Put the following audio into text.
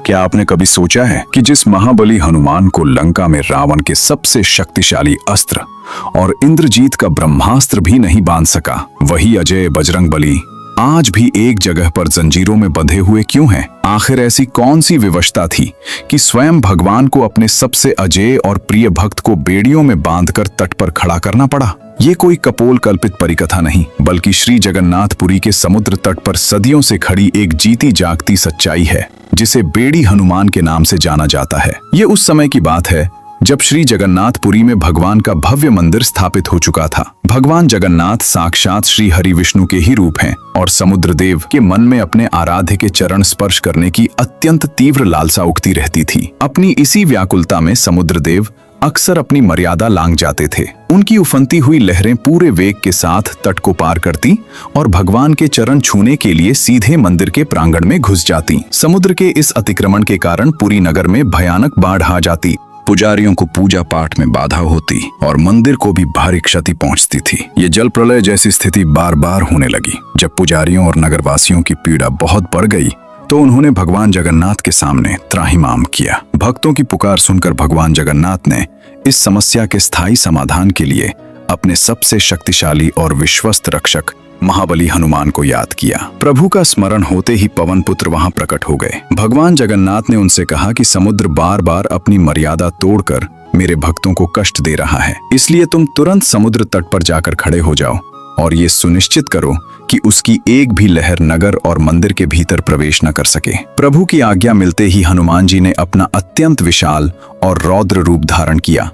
क्या आपने कभी सोचा है कि जिस महाबली हनुमान को लंका में रावण के सबसे शक्तिशाली अस्त्र और इंद्रजीत का ब्रह्मास्त्र भी नहीं बांध सका, वही अजय बजरंगबली आज भी एक जगह पर जंजीरों में बंधे हुए क्यों हैं? आखिर ऐसी कौन सी विवशता थी कि स्वयं भगवान को अपने सबसे अजेय और प्रिय भक्त को बेड़ियों में बांधकर तट पर खड़ा करना पड़ा? ये कोई कपोल कल्पित परिकथा नहीं, बल्कि श्री जगन्नाथपुरी के समुद्र तट पर सदियों से खड़ी एक जीती जागती सच्चाई है, जिसे बेड़ी हनुमान के नाम से जाना जाता है। ये उस समय की बात है जब श्री जगन्नाथपुरी में भगवान का भव्य मंदिर स्थापित हो चुका था। भगवान जगन्नाथ साक्षात श्री हरि विष्णु के ही रूप हैं और समुद्र देव के मन में अपने आराध्य के चरण स्पर्श करने की अत्यंत तीव्र लालसा उठती रहती थी। अपनी इसी व्याकुलता में समुद्र देव अक्सर अपनी मर्यादा लांघ जाते थे। उनकी उफनती हुई लहरें पूरे वेग के साथ तट को पार करती और भगवान के चरण छूने के लिए सीधे मंदिर के प्रांगण में घुस जाती। समुद्र के इस अतिक्रमण के कारण पुरी नगर में भयानक बाढ़ आ जाती, पुजारियों को पूजा पाठ में बाधा होती और मंदिर को भी भारी क्षति पहुंचती थी। ये जल प्रलय जैसी स्थिति बार बार होने लगी। जब पुजारियों और नगरवासियों की पीड़ा बहुत बढ़ गई तो उन्होंने भगवान जगन्नाथ के सामने त्राहिमाम किया। भक्तों की पुकार सुनकर भगवान जगन्नाथ ने इस समस्या के स्थायी समाधान के लिए अपने सबसे शक्तिशाली और विश्वस्त रक्षक महाबली हनुमान को याद किया। प्रभु का स्मरण होते ही पवन पुत्र वहां प्रकट हो गए। भगवान जगन्नाथ ने उनसे कहा कि समुद्र बार बार अपनी मर्यादा तोड़कर मेरे भक्तों को कष्ट दे रहा है, इसलिए तुम तुरंत समुद्र तट पर जाकर खड़े हो जाओ और ये सुनिश्चित करो कि उसकी एक भी लहर नगर और मंदिर के भीतर प्रवेश न कर सके। प्रभु की आज्ञा मिलते ही हनुमान जी ने अपना अत्यंत विशाल और रौद्र रूप धारण किया